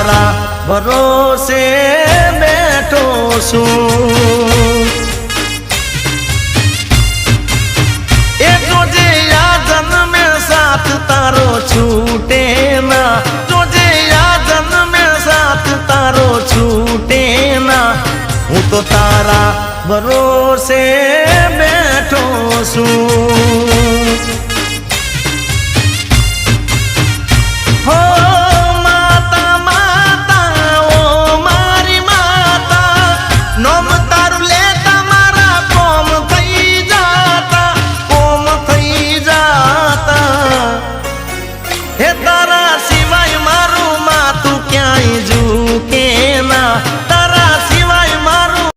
તારા ભરોસે બેઠો છું એ જોજે આ જન્મે સાથ તારો છૂટે ના જોજે આ જન્મે સાથ તારો છૂટે ના હું તો તારા ભરોસે બેઠો છું